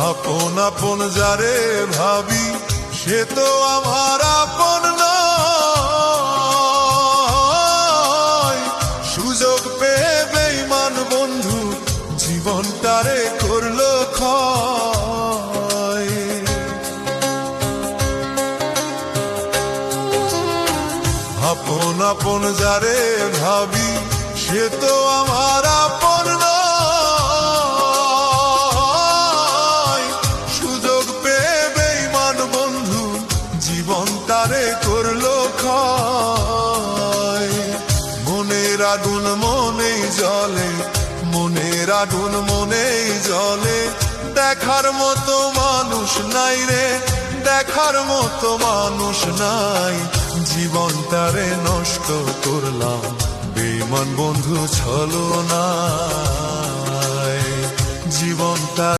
আপন আপন যারে ভাবি সে তো আমার আপন নয়। সুযোগ পেয়ে বেঈমান বন্ধু জীবনটারে করলো ক্ষয়। আপন আপন যারে ভাবি সে তো আমার আপন নয়। সুযোগ পেয়ে বেঈমান বন্ধু জীবনটারে করলো ক্ষয়। মনের আগুন মনেই জ্বলে, মনের আগুন মনেই জ্বলে। দেখার মতো মানুষ নাই রে, দেখার মতো মানুষ নাই। জীবনটারে নষ্ট করলাম বেঈমান বন্ধু ছলনায়। জীবনটা